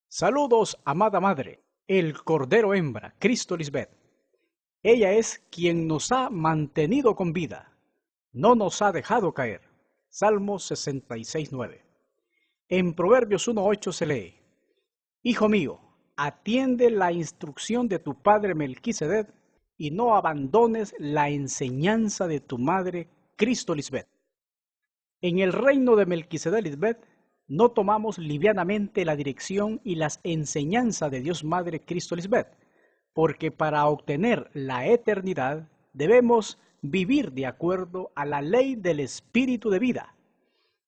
Saludos, amada Madre, el Cordero Hembra, Cristo Lisbeth. Ella es quien nos ha mantenido con vida, no nos ha dejado caer. Salmo 66:9. En Proverbios 1:8 se lee: Hijo mío, atiende la instrucción de tu padre Melquisedec y no abandones la enseñanza de tu madre Cristo Lisbeth. En el reino de Melquisedec Lisbeth no tomamos livianamente la dirección y las enseñanzas de Dios Madre Cristo Lisbeth, porque para obtener la eternidad debemos vivir de acuerdo a la ley del Espíritu de vida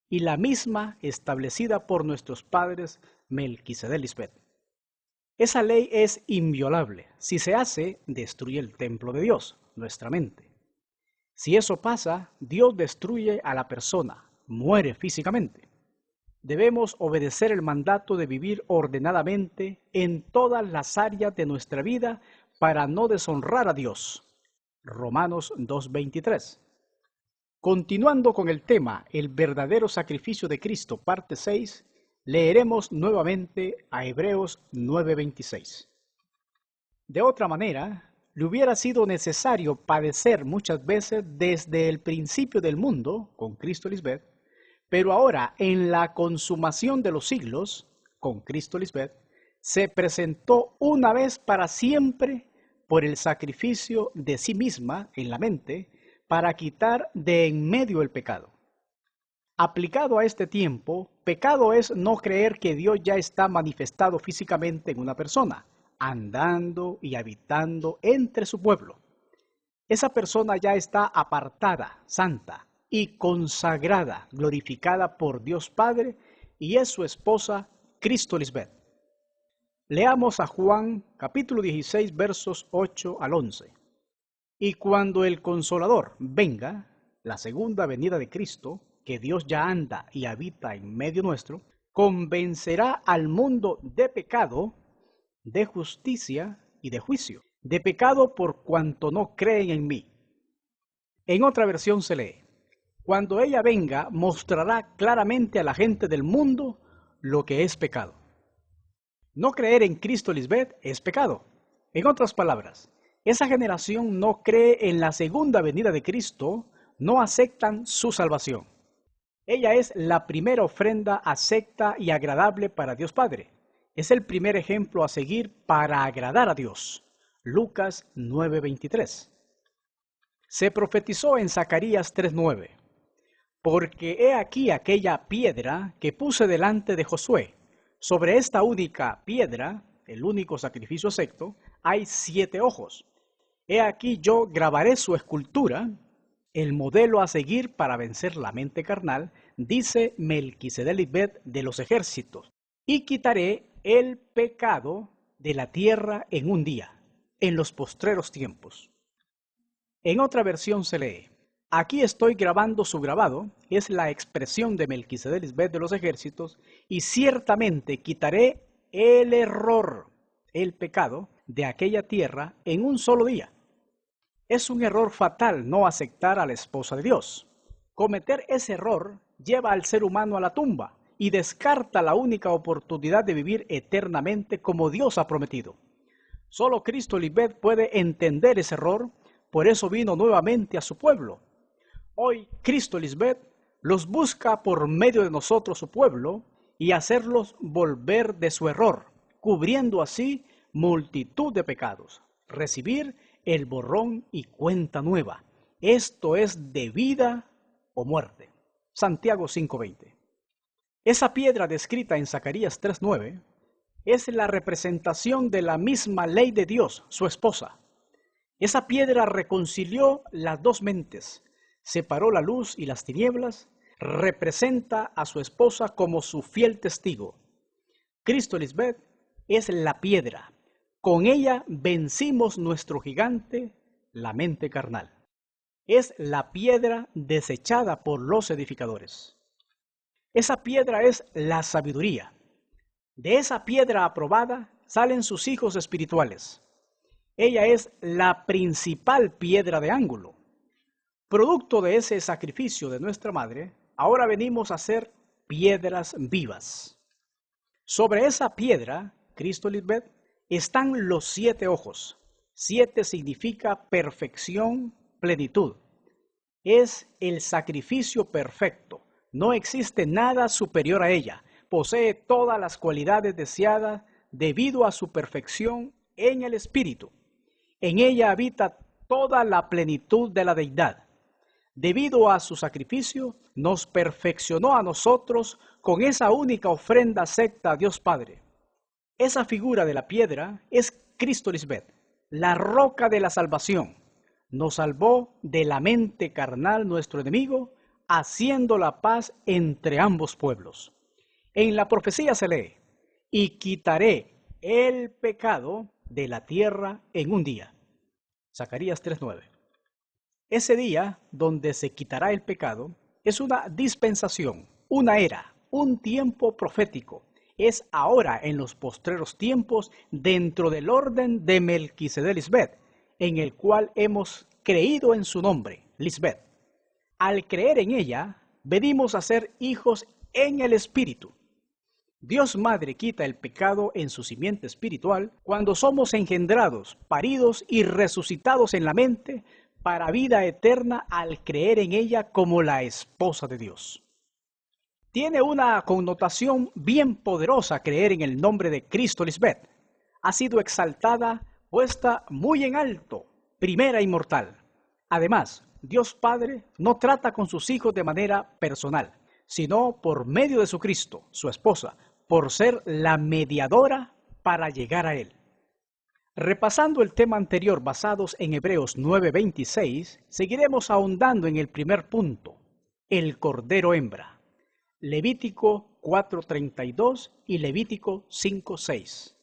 y la misma establecida por nuestros padres Melquisedec Lisbeth. Esa ley es inviolable. Si se hace, destruye el templo de Dios, nuestra mente. Si eso pasa, Dios destruye a la persona, muere físicamente. Debemos obedecer el mandato de vivir ordenadamente en todas las áreas de nuestra vida para no deshonrar a Dios. Romanos 2:23. Continuando con el tema El verdadero sacrificio de Cristo, parte 6, leeremos nuevamente a Hebreos 9:26. De otra manera, le hubiera sido necesario padecer muchas veces desde el principio del mundo, con Cristo Lisbeth, pero ahora en la consumación de los siglos, con Cristo Lisbeth, se presentó una vez para siempre por el sacrificio de sí misma en la mente para quitar de en medio el pecado. Aplicado a este tiempo, pecado es no creer que Dios ya está manifestado físicamente en una persona, andando y habitando entre su pueblo. Esa persona ya está apartada, santa y consagrada, glorificada por Dios Padre, y es su esposa, Cristo Lisbeth. Leamos a Juan capítulo 16, versos 8 al 11. Y cuando el Consolador venga, la segunda venida de Cristo, que Dios ya anda y habita en medio nuestro, convencerá al mundo de pecado, de justicia y de juicio. De pecado por cuanto no creen en mí. En otra versión se lee: Cuando ella venga, mostrará claramente a la gente del mundo lo que es pecado. No creer en Cristo Lisbeth es pecado. En otras palabras, esa generación no cree en la segunda venida de Cristo, no aceptan su salvación. Ella es la primera ofrenda acepta y agradable para Dios Padre. Es el primer ejemplo a seguir para agradar a Dios. Lucas 9:23. Se profetizó en Zacarías 3:9. Porque he aquí aquella piedra que puse delante de Josué. Sobre esta única piedra, el único sacrificio acepto, hay 7 ojos. He aquí yo grabaré su escultura, el modelo a seguir para vencer la mente carnal, dice Melquisedec Lisbeth de los ejércitos, y quitaré el pecado de la tierra en un día, en los postreros tiempos. En otra versión se lee: Aquí estoy grabando su grabado, es la expresión de Melquisedec Lisbeth de los ejércitos, y ciertamente quitaré el error, el pecado, de aquella tierra en un solo día. Es un error fatal no aceptar a la esposa de Dios. Cometer ese error lleva al ser humano a la tumba y descarta la única oportunidad de vivir eternamente como Dios ha prometido. Solo Cristo Lisbeth puede entender ese error, por eso vino nuevamente a su pueblo. Hoy Cristo Lisbeth los busca por medio de nosotros, su pueblo, y hacerlos volver de su error, cubriendo así multitud de pecados. Recibir el borrón y cuenta nueva. Esto es de vida o muerte. Santiago 5:20. Esa piedra descrita en Zacarías 3:9 es la representación de la misma ley de Dios, su esposa. Esa piedra reconcilió las dos mentes, separó la luz y las tinieblas, representa a su esposa como su fiel testigo. Cristo Lisbeth es la piedra. Con ella vencimos nuestro gigante, la mente carnal. Es la piedra desechada por los edificadores. Esa piedra es la sabiduría. De esa piedra aprobada salen sus hijos espirituales. Ella es la principal piedra de ángulo. Producto de ese sacrificio de nuestra madre, ahora venimos a ser piedras vivas. Sobre esa piedra, Cristo Lisbeth, están los 7 ojos. 7 significa perfección, plenitud. Es el sacrificio perfecto. No existe nada superior a ella. Posee todas las cualidades deseadas debido a su perfección en el Espíritu. En ella habita toda la plenitud de la deidad. Debido a su sacrificio, nos perfeccionó a nosotros con esa única ofrenda acepta a Dios Padre. Esa figura de la piedra es Cristo Lisbeth, la roca de la salvación. Nos salvó de la mente carnal nuestro enemigo, haciendo la paz entre ambos pueblos. En la profecía se lee, y quitaré el pecado de la tierra en un día. Zacarías 3:9. Ese día donde se quitará el pecado es una dispensación, una era, un tiempo profético. Es ahora en los postreros tiempos dentro del orden de Melquisedec Lisbeth, en el cual hemos creído en su nombre, Lisbeth. Al creer en ella, venimos a ser hijos en el Espíritu. Dios Madre quita el pecado en su simiente espiritual cuando somos engendrados, paridos y resucitados en la mente para vida eterna al creer en ella como la esposa de Dios. Tiene una connotación bien poderosa creer en el nombre de Cristo Lisbeth. Ha sido exaltada, puesta muy en alto, primera inmortal. Además, Dios Padre no trata con sus hijos de manera personal, sino por medio de su Cristo, su esposa, por ser la mediadora para llegar a Él. Repasando el tema anterior basados en Hebreos 9:26, seguiremos ahondando en el primer punto, el cordero hembra. Levítico 4:32 y Levítico 5:6.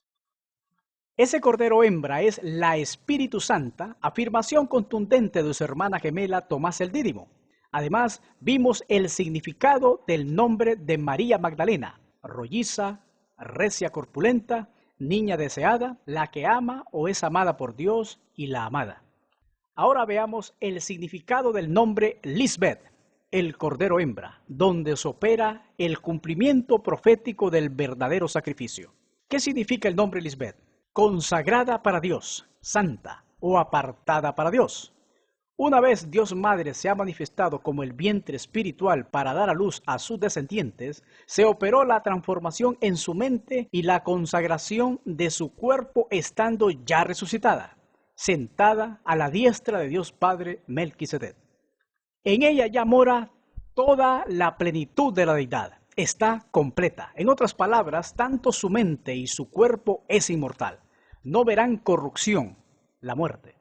Ese cordero hembra es la Espíritu Santa, afirmación contundente de su hermana gemela Tomás el Dídimo. Además, vimos el significado del nombre de María Magdalena, rolliza, recia corpulenta, niña deseada, la que ama o es amada por Dios y la amada. Ahora veamos el significado del nombre Lisbeth, el cordero hembra, donde se opera el cumplimiento profético del verdadero sacrificio. ¿Qué significa el nombre Lisbeth? Consagrada para Dios, santa o apartada para Dios. Una vez Dios Madre se ha manifestado como el vientre espiritual para dar a luz a sus descendientes, se operó la transformación en su mente y la consagración de su cuerpo estando ya resucitada, sentada a la diestra de Dios Padre Melquisedec. En ella ya mora toda la plenitud de la deidad. Está completa. En otras palabras, tanto su mente y su cuerpo es inmortal. No verán corrupción, la muerte.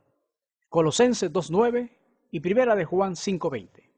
Colosenses 2:9 y Primera de Juan 5:20.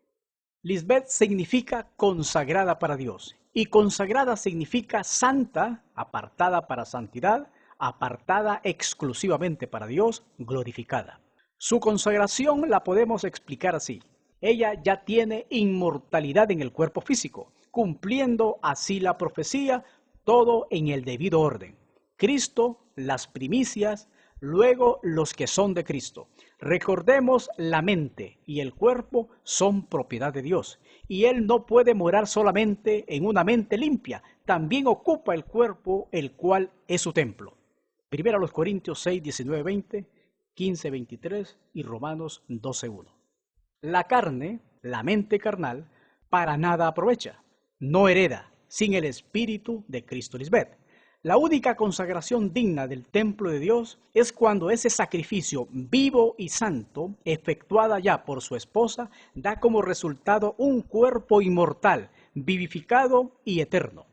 Lisbeth significa consagrada para Dios y consagrada significa santa, apartada para santidad, apartada exclusivamente para Dios, glorificada. Su consagración la podemos explicar así. Ella ya tiene inmortalidad en el cuerpo físico, cumpliendo así la profecía, todo en el debido orden. Cristo, las primicias, luego los que son de Cristo. Recordemos, la mente y el cuerpo son propiedad de Dios, y Él no puede morar solamente en una mente limpia, también ocupa el cuerpo, el cual es su templo. Primera a los Corintios 6, 19, 20, 15, 23 y Romanos 12, 1. La carne, la mente carnal, para nada aprovecha, no hereda sin el Espíritu de Cristo Lisbeth. La única consagración digna del templo de Dios es cuando ese sacrificio vivo y santo, efectuada ya por su esposa, da como resultado un cuerpo inmortal, vivificado y eterno.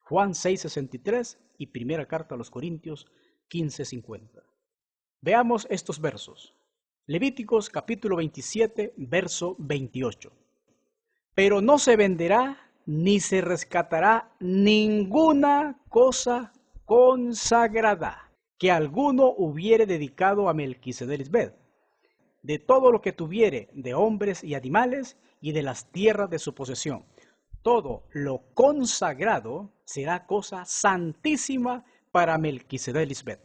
Juan 6:63 y primera carta a los Corintios 15:50. Veamos estos versos. Levíticos capítulo 27, verso 28. Pero no se venderá ni se rescatará ninguna cosa consagrada que alguno hubiere dedicado a Melquisedec Lisbeth, de todo lo que tuviere de hombres y animales y de las tierras de su posesión. Todo lo consagrado será cosa santísima para Melquisedec Lisbeth.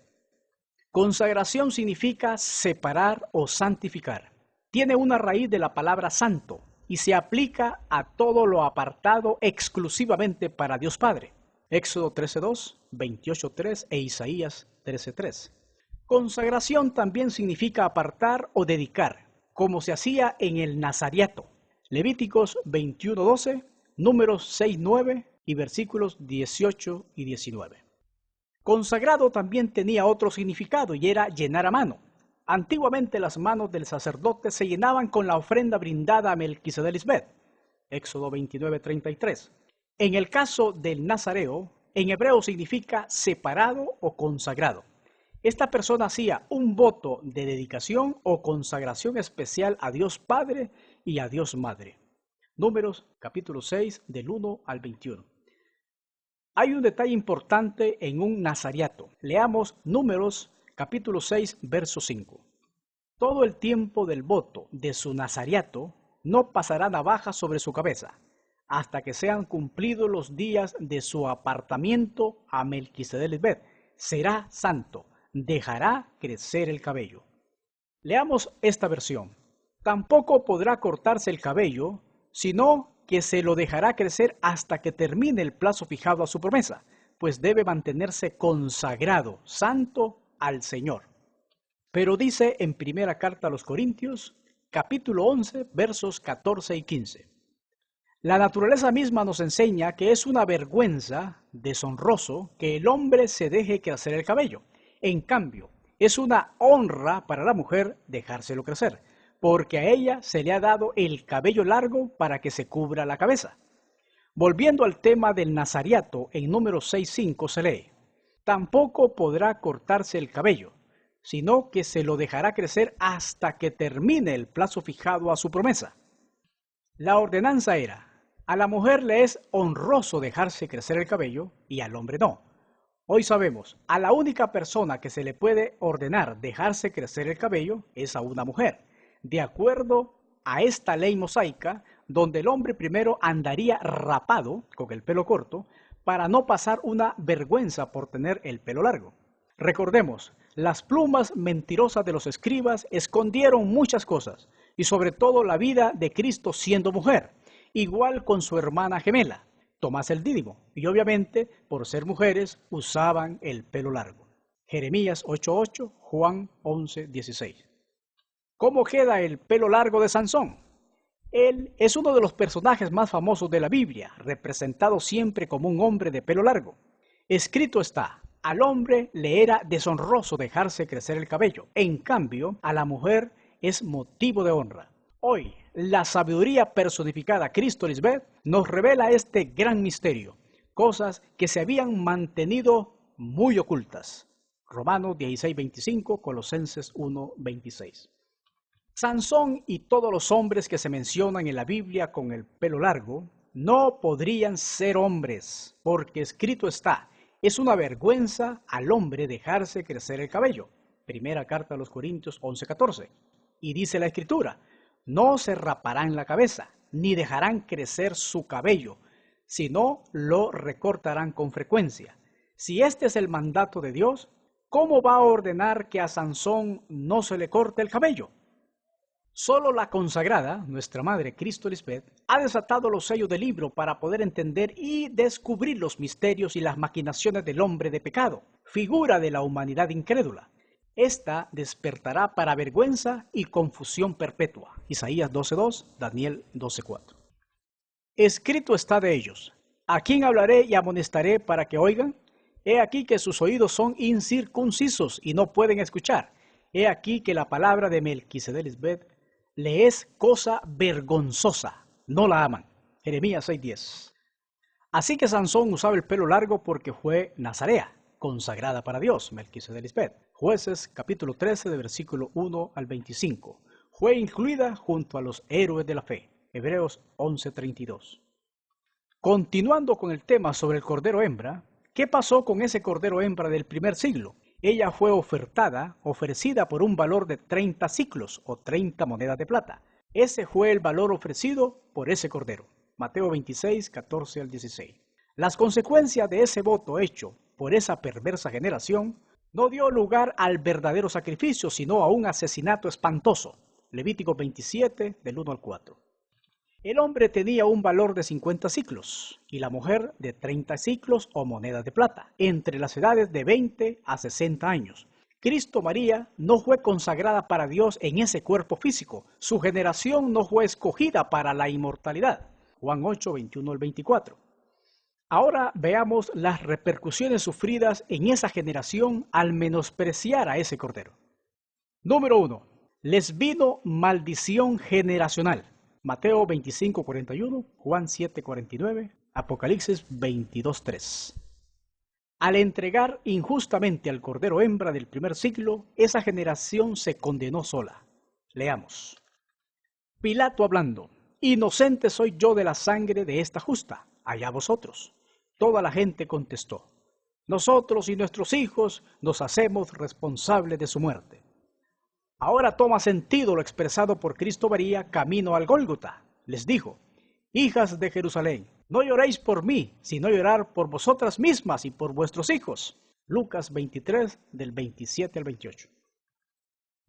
Consagración significa separar o santificar. Tiene una raíz de la palabra santo y se aplica a todo lo apartado exclusivamente para Dios Padre. Éxodo 13:2, 28:3 e Isaías 13:3. Consagración también significa apartar o dedicar, como se hacía en el Nazariato. Levíticos 21:12, Números 6:9 y versículos 18 y 19. Consagrado también tenía otro significado y era llenar a mano. Antiguamente las manos del sacerdote se llenaban con la ofrenda brindada a Melquisedec. Éxodo 29:33. En el caso del nazareo, en hebreo significa separado o consagrado. Esta persona hacía un voto de dedicación o consagración especial a Dios Padre y a Dios Madre. Números capítulo 6 del 1 al 21. Hay un detalle importante en un nazariato. Leamos Números capítulo 6 verso 5. Todo el tiempo del voto de su nazariato no pasará navaja sobre su cabeza, hasta que sean cumplidos los días de su apartamiento a Melquisedec. Será santo, dejará crecer el cabello. Leamos esta versión. Tampoco podrá cortarse el cabello, sino que se lo dejará crecer hasta que termine el plazo fijado a su promesa, pues debe mantenerse consagrado, santo al Señor. Pero dice en primera carta a los Corintios, capítulo 11, versos 14 y 15. La naturaleza misma nos enseña que es una vergüenza, deshonroso, que el hombre se deje crecer el cabello. En cambio, es una honra para la mujer dejárselo crecer, porque a ella se le ha dado el cabello largo para que se cubra la cabeza. Volviendo al tema del nazariato, en número 6:5 se lee: tampoco podrá cortarse el cabello, sino que se lo dejará crecer hasta que termine el plazo fijado a su promesa. La ordenanza era: a la mujer le es honroso dejarse crecer el cabello y al hombre no. Hoy sabemos, a la única persona que se le puede ordenar dejarse crecer el cabello es a una mujer, de acuerdo a esta ley mosaica, donde el hombre primero andaría rapado, con el pelo corto, para no pasar una vergüenza por tener el pelo largo. Recordemos, las plumas mentirosas de los escribas escondieron muchas cosas, y sobre todo la vida de Cristo siendo mujer, igual con su hermana gemela, Tomás el Dídimo, y obviamente, por ser mujeres, usaban el pelo largo. Jeremías 8:8, Juan 11:16. ¿Cómo queda el pelo largo de Sansón? Él es uno de los personajes más famosos de la Biblia, representado siempre como un hombre de pelo largo. Escrito está: al hombre le era deshonroso dejarse crecer el cabello, en cambio, a la mujer es motivo de honra. Hoy, la sabiduría personificada Cristo Lisbeth nos revela este gran misterio, cosas que se habían mantenido muy ocultas. Romanos 16:25, Colosenses 1:26. Sansón y todos los hombres que se mencionan en la Biblia con el pelo largo no podrían ser hombres, porque escrito está: es una vergüenza al hombre dejarse crecer el cabello. Primera carta a los Corintios 11:14. Y dice la Escritura: no se raparán la cabeza, ni dejarán crecer su cabello, sino lo recortarán con frecuencia. Si este es el mandato de Dios, ¿cómo va a ordenar que a Sansón no se le corte el cabello? Solo la consagrada, nuestra Madre Cristo Lisbeth, ha desatado los sellos del libro para poder entender y descubrir los misterios y las maquinaciones del hombre de pecado, figura de la humanidad incrédula. Esta despertará para vergüenza y confusión perpetua. Isaías 12:2, Daniel 12:4. Escrito está de ellos: ¿a quién hablaré y amonestaré para que oigan? He aquí que sus oídos son incircuncisos y no pueden escuchar. He aquí que la palabra de Melquisedec le es cosa vergonzosa, no la aman. Jeremías 6:10. Así que Sansón usaba el pelo largo porque fue nazarea, consagrada para Dios, Melquisedec. Jueces capítulo 13 de versículo 1 al 25. Fue incluida junto a los héroes de la fe. Hebreos 11:32. Continuando con el tema sobre el cordero hembra, ¿qué pasó con ese cordero hembra del primer siglo? Ella fue ofrecida por un valor de 30 siclos o 30 monedas de plata. Ese fue el valor ofrecido por ese cordero. Mateo 26, 14 al 16. Las consecuencias de ese voto hecho por esa perversa generación no dio lugar al verdadero sacrificio, sino a un asesinato espantoso. Levítico 27, del 1 al 4. El hombre tenía un valor de 50 siclos y la mujer de 30 siclos o monedas de plata, entre las edades de 20 a 60 años. Cristo María no fue consagrada para Dios en ese cuerpo físico. Su generación no fue escogida para la inmortalidad. Juan 8, 21 al 24. Ahora veamos las repercusiones sufridas en esa generación al menospreciar a ese cordero. Número 1. Les vino maldición generacional. Mateo 25, 41, Juan 7, 49, Apocalipsis 22, 3. Al entregar injustamente al cordero hembra del primer siglo, esa generación se condenó sola. Leamos. Pilato hablando: inocente soy yo de la sangre de esta justa, allá vosotros. Toda la gente contestó: nosotros y nuestros hijos nos hacemos responsables de su muerte. Ahora toma sentido lo expresado por Cristo María camino al Gólgota. Les dijo: hijas de Jerusalén, no lloréis por mí, sino llorar por vosotras mismas y por vuestros hijos. Lucas 23, del 27 al 28.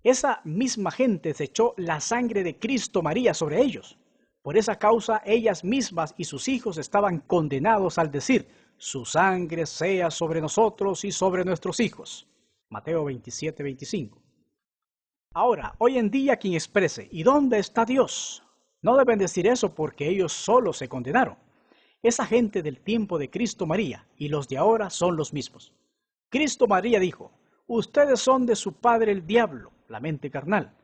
Esa misma gente se echó la sangre de Cristo María sobre ellos. Por esa causa ellas mismas y sus hijos estaban condenados al decir: su sangre sea sobre nosotros y sobre nuestros hijos. Mateo 27, 25. Ahora, hoy en día quien exprese: ¿y dónde está Dios?, no deben decir eso porque ellos solo se condenaron. Esa gente del tiempo de Cristo María y los de ahora son los mismos. Cristo María dijo: ustedes son de su padre el diablo, la mente carnal.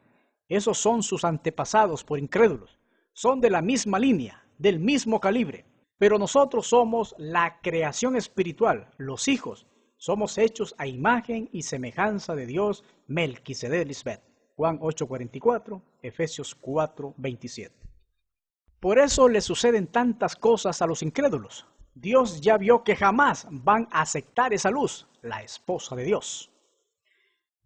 Esos son sus antepasados por incrédulos. Son de la misma línea, del mismo calibre. Pero nosotros somos la creación espiritual, los hijos. Somos hechos a imagen y semejanza de Dios, Melquisedec Lisbeth. Juan 8:44, Efesios 4:27. Por eso le suceden tantas cosas a los incrédulos. Dios ya vio que jamás van a aceptar esa luz, la esposa de Dios.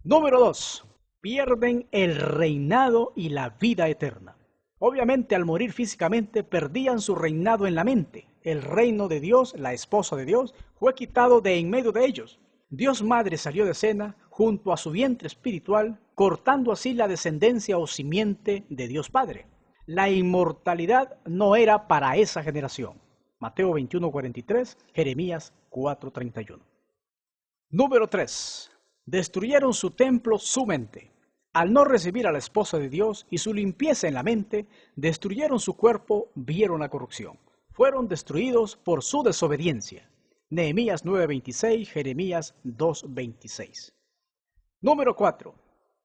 Número 2. Pierden el reinado y la vida eterna. Obviamente, al morir físicamente, perdían su reinado en la mente. El reino de Dios, la esposa de Dios, fue quitado de en medio de ellos. Dios Madre salió de escena junto a su vientre espiritual, cortando así la descendencia o simiente de Dios Padre. La inmortalidad no era para esa generación. Mateo 21:43, Jeremías 4:31. Número 3. Destruyeron su templo, su mente. Al no recibir a la esposa de Dios y su limpieza en la mente, destruyeron su cuerpo, vieron la corrupción. Fueron destruidos por su desobediencia. Nehemías 9:26, Jeremías 2:26. Número 4.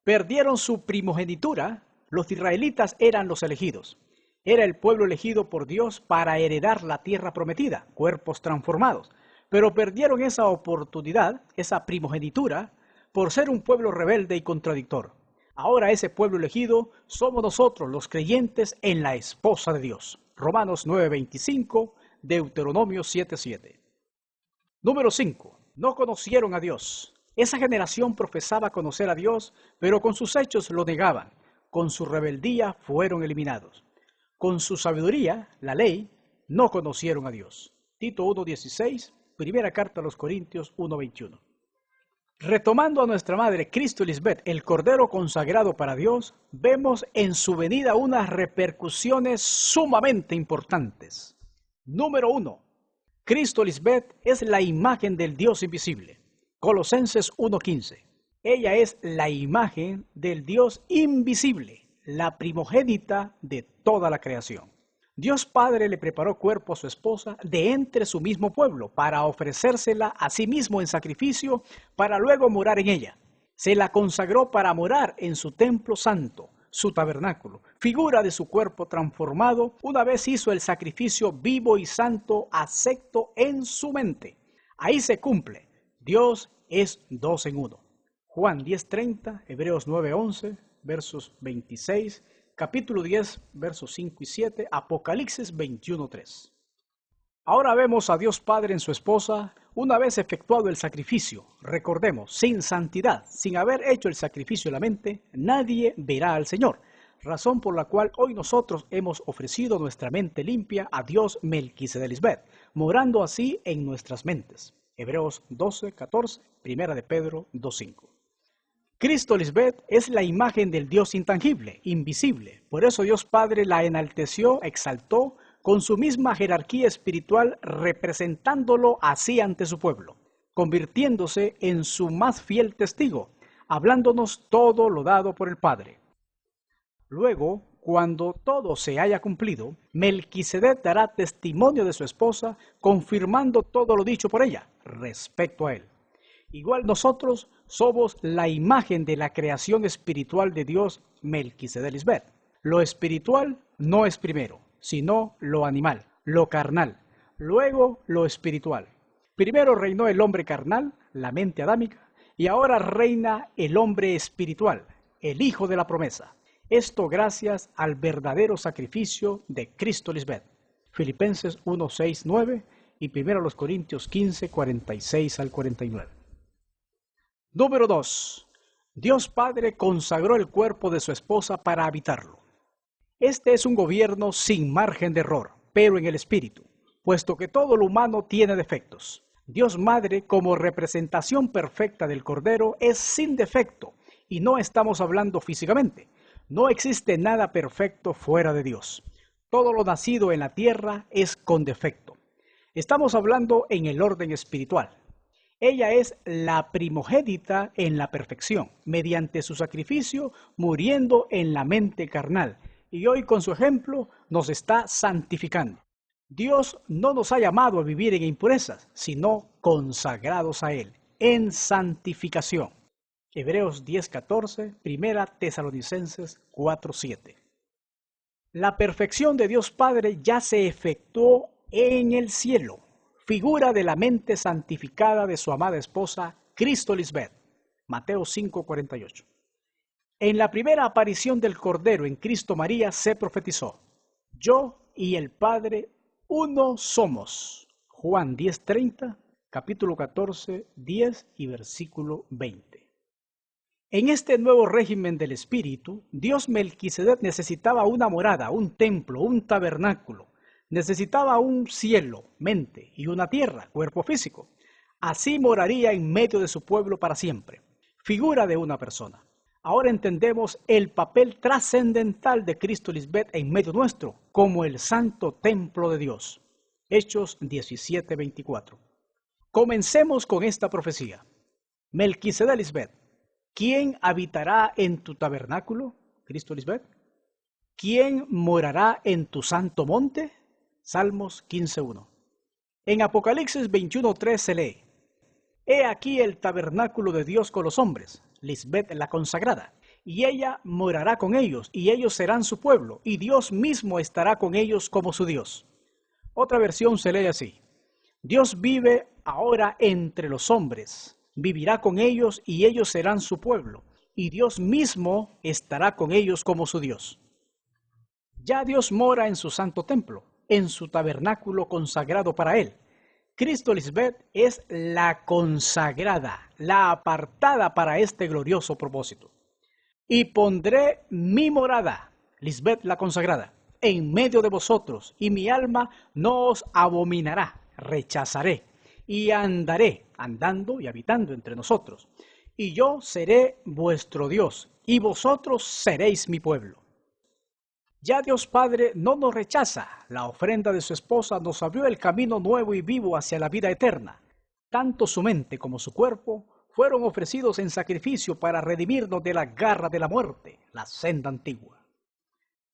Perdieron su primogenitura. Los israelitas eran los elegidos. Era el pueblo elegido por Dios para heredar la tierra prometida, cuerpos transformados. Pero perdieron esa oportunidad, esa primogenitura, por ser un pueblo rebelde y contradictor. Ahora ese pueblo elegido somos nosotros, los creyentes en la esposa de Dios. Romanos 9:25, Deuteronomio 7:7. Número 5. No conocieron a Dios. Esa generación profesaba conocer a Dios, pero con sus hechos lo negaban. Con su rebeldía fueron eliminados. Con su sabiduría, la ley, no conocieron a Dios. Tito 1:16, primera carta a los Corintios 1:21. Retomando a nuestra madre Cristo Lisbeth, el cordero consagrado para Dios, vemos en su venida unas repercusiones sumamente importantes. Número 1. Cristo Lisbeth es la imagen del Dios invisible. Colosenses 1:15. Ella es la imagen del Dios invisible, la primogénita de toda la creación. Dios Padre le preparó cuerpo a su esposa de entre su mismo pueblo para ofrecérsela a sí mismo en sacrificio para luego morar en ella. Se la consagró para morar en su templo santo, su tabernáculo, figura de su cuerpo transformado. Una vez hizo el sacrificio vivo y santo acepto en su mente. Ahí se cumple. Dios es dos en uno. Juan 10:30, Hebreos 9:11, versos 26, capítulo 10, versos 5 y 7, Apocalipsis 21:3. Ahora vemos a Dios Padre en su esposa, una vez efectuado el sacrificio. Recordemos, sin santidad, sin haber hecho el sacrificio en la mente, nadie verá al Señor. Razón por la cual hoy nosotros hemos ofrecido nuestra mente limpia a Dios Melquisedec Lisbeth, morando así en nuestras mentes. Hebreos 12:14, Primera de Pedro 2:5. Cristo Lisbeth es la imagen del Dios intangible, invisible. Por eso Dios Padre la enalteció, exaltó, con su misma jerarquía espiritual, representándolo así ante su pueblo, convirtiéndose en su más fiel testigo, hablándonos todo lo dado por el Padre. Luego, cuando todo se haya cumplido, Melquisedec dará testimonio de su esposa, confirmando todo lo dicho por ella respecto a él. Igual nosotros somos la imagen de la creación espiritual de Dios, Melquisedec Lisbeth. Lo espiritual no es primero, sino lo animal, lo carnal, luego lo espiritual. Primero reinó el hombre carnal, la mente adámica, y ahora reina el hombre espiritual, el Hijo de la promesa. Esto gracias al verdadero sacrificio de Cristo Lisbeth. Filipenses 1, 6, 9 y 1 Corintios 15, 46 al 49. Número 2. Dios Padre consagró el cuerpo de su esposa para habitarlo. Este es un gobierno sin margen de error, pero en el espíritu, puesto que todo lo humano tiene defectos. Dios Madre, como representación perfecta del Cordero, es sin defecto, y no estamos hablando físicamente. No existe nada perfecto fuera de Dios. Todo lo nacido en la tierra es con defecto. Estamos hablando en el orden espiritual. Ella es la primogénita en la perfección, mediante su sacrificio, muriendo en la mente carnal, y hoy con su ejemplo nos está santificando. Dios no nos ha llamado a vivir en impurezas, sino consagrados a Él, en santificación. Hebreos 10:14, 1 Tesalonicenses 4:7. La perfección de Dios Padre ya se efectuó en el cielo, figura de la mente santificada de su amada esposa, Cristo Lisbeth. Mateo 5:48. En la primera aparición del Cordero en Cristo María se profetizó: yo y el Padre uno somos. Juan 10:30, capítulo 14, 10 y versículo 20. En este nuevo régimen del Espíritu, Dios Melquisedec necesitaba una morada, un templo, un tabernáculo. Necesitaba un cielo, mente, y una tierra, cuerpo físico. Así moraría en medio de su pueblo para siempre. Figura de una persona. Ahora entendemos el papel trascendental de Cristo Lisbeth en medio nuestro, como el santo templo de Dios. Hechos 17:24. Comencemos con esta profecía. Melquisedec Lisbeth, ¿quién habitará en tu tabernáculo, Cristo Lisbeth? ¿Quién morará en tu santo monte? Salmos 15:1. En Apocalipsis 21:3 se lee: He aquí el tabernáculo de Dios con los hombres, Lisbeth la consagrada, y ella morará con ellos, y ellos serán su pueblo, y Dios mismo estará con ellos como su Dios. Otra versión se lee así: Dios vive ahora entre los hombres, vivirá con ellos, y ellos serán su pueblo, y Dios mismo estará con ellos como su Dios. Ya Dios mora en su santo templo, en su tabernáculo consagrado para él. Cristo Lisbeth es la consagrada, la apartada para este glorioso propósito. Y pondré mi morada, Lisbeth la consagrada, en medio de vosotros, y mi alma no os abominará, rechazaré, y andaré, andando y habitando entre nosotros. Y yo seré vuestro Dios, y vosotros seréis mi pueblo. Ya Dios Padre no nos rechaza. La ofrenda de su esposa nos abrió el camino nuevo y vivo hacia la vida eterna. Tanto su mente como su cuerpo fueron ofrecidos en sacrificio para redimirnos de la garra de la muerte, la senda antigua.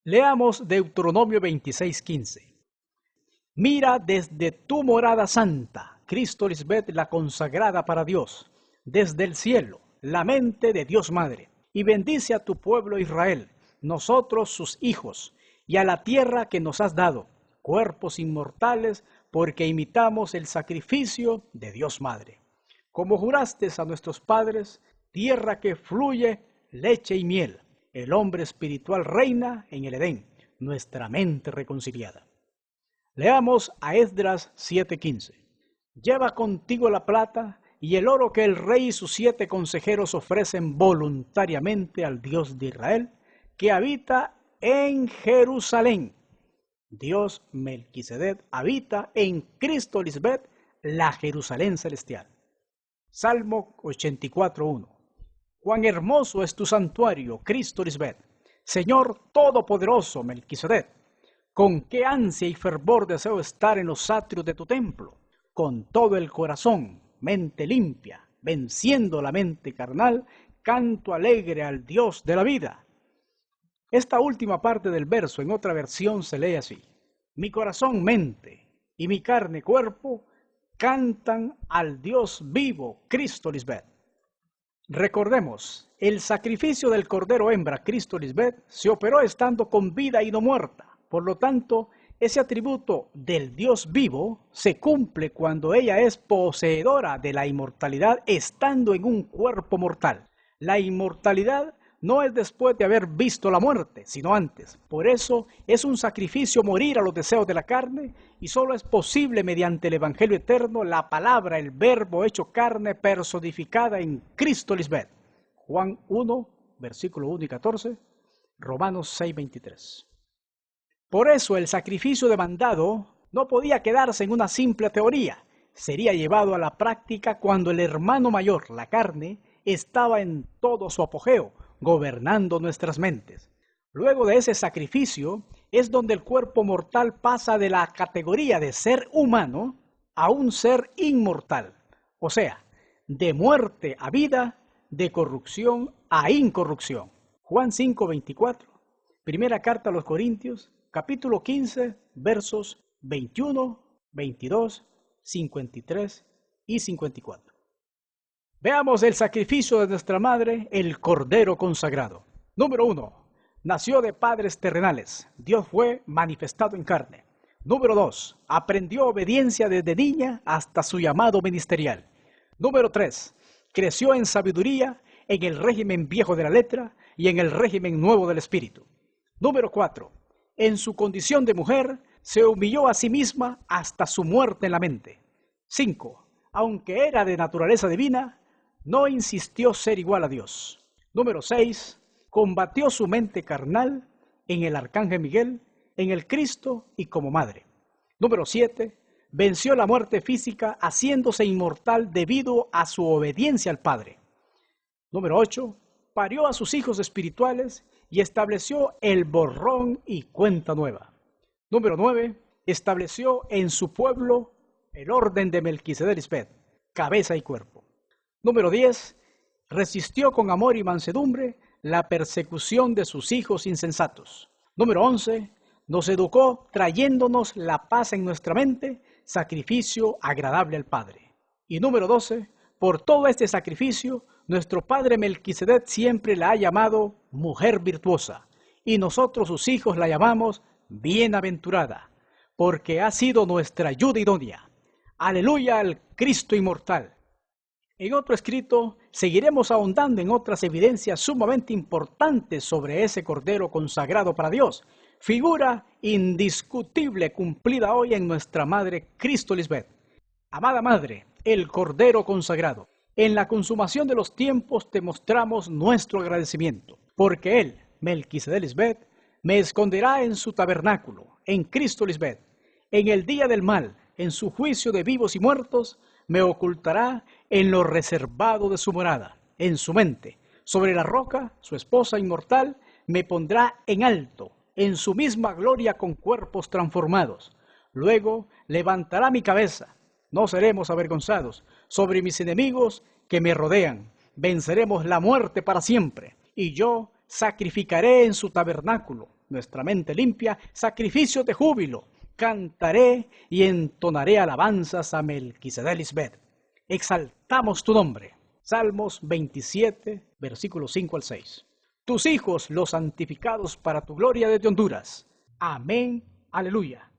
Leamos Deuteronomio 26:15. Mira desde tu morada santa, Cristo Lisbeth la consagrada para Dios, desde el cielo, la mente de Dios Madre, y bendice a tu pueblo Israel, nosotros sus hijos, y a la tierra que nos has dado, cuerpos inmortales, porque imitamos el sacrificio de Dios Madre. Como juraste a nuestros padres, tierra que fluye leche y miel, el hombre espiritual reina en el Edén, nuestra mente reconciliada. Leamos a Esdras 7:15. Lleva contigo la plata y el oro que el rey y sus 7 consejeros ofrecen voluntariamente al Dios de Israel, que habita en Jerusalén. Dios Melquisedec habita en Cristo Lisbeth, la Jerusalén celestial. Salmo 84:1. Cuán hermoso es tu santuario, Cristo Lisbeth. Señor Todopoderoso, Melquisedec. Con qué ansia y fervor deseo estar en los atrios de tu templo. Con todo el corazón, mente limpia, venciendo la mente carnal, canto alegre al Dios de la vida. Esta última parte del verso en otra versión se lee así: mi corazón, mente y mi carne, cuerpo, cantan al Dios vivo, Cristo Lisbeth. Recordemos, el sacrificio del cordero hembra, Cristo Lisbeth, se operó estando con vida y no muerta. Por lo tanto, ese atributo del Dios vivo se cumple cuando ella es poseedora de la inmortalidad estando en un cuerpo mortal. La inmortalidad no es después de haber visto la muerte, sino antes. Por eso es un sacrificio morir a los deseos de la carne y solo es posible mediante el Evangelio eterno, la palabra, el verbo hecho carne personificada en Cristo Lisbeth. Juan 1, versículo 1 y 14, Romanos 6, 23. Por eso el sacrificio demandado no podía quedarse en una simple teoría. Sería llevado a la práctica cuando el hermano mayor, la carne, estaba en todo su apogeo, gobernando nuestras mentes. Luego de ese sacrificio es donde el cuerpo mortal pasa de la categoría de ser humano a un ser inmortal, o sea, de muerte a vida, de corrupción a incorrupción. Juan 5:24, primera carta a los Corintios, capítulo 15, versos 21, 22, 53 y 54. Veamos el sacrificio de nuestra madre, el Cordero consagrado. Número 1. Nació de padres terrenales. Dios fue manifestado en carne. Número 2. Aprendió obediencia desde niña hasta su llamado ministerial. Número 3. Creció en sabiduría en el régimen viejo de la letra y en el régimen nuevo del espíritu. Número 4. En su condición de mujer, se humilló a sí misma hasta su muerte en la mente. 5. Aunque era de naturaleza divina, no insistió ser igual a Dios. Número 6. Combatió su mente carnal en el Arcángel Miguel, en el Cristo y como madre. Número 7. Venció la muerte física haciéndose inmortal debido a su obediencia al Padre. Número 8. Parió a sus hijos espirituales y estableció el borrón y cuenta nueva. Número 9. Estableció en su pueblo el orden de Melquisedec Lisbeth, cabeza y cuerpo. Número 10. Resistió con amor y mansedumbre la persecución de sus hijos insensatos. Número 11. Nos educó trayéndonos la paz en nuestra mente, sacrificio agradable al Padre. Y número 12. Por todo este sacrificio, nuestro Padre Melquisedec siempre la ha llamado mujer virtuosa, y nosotros sus hijos la llamamos bienaventurada, porque ha sido nuestra ayuda idónea. Aleluya al Cristo inmortal. En otro escrito, seguiremos ahondando en otras evidencias sumamente importantes sobre ese Cordero consagrado para Dios, figura indiscutible cumplida hoy en nuestra Madre Cristo Lisbeth. Amada Madre, el Cordero consagrado, en la consumación de los tiempos te mostramos nuestro agradecimiento, porque Él, Melquisedec Lisbeth, me esconderá en su tabernáculo, en Cristo Lisbeth, en el día del mal, en su juicio de vivos y muertos, me ocultará en lo reservado de su morada, en su mente. Sobre la roca, su esposa inmortal, me pondrá en alto, en su misma gloria con cuerpos transformados. Luego levantará mi cabeza, no seremos avergonzados, sobre mis enemigos que me rodean. Venceremos la muerte para siempre, y yo sacrificaré en su tabernáculo, nuestra mente limpia, sacrificios de júbilo. Cantaré y entonaré alabanzas a Melquisedec Lisbeth. Exaltamos tu nombre. Salmos 27, versículos 5 al 6. Tus hijos, los santificados para tu gloria desde Honduras. Amén. Aleluya.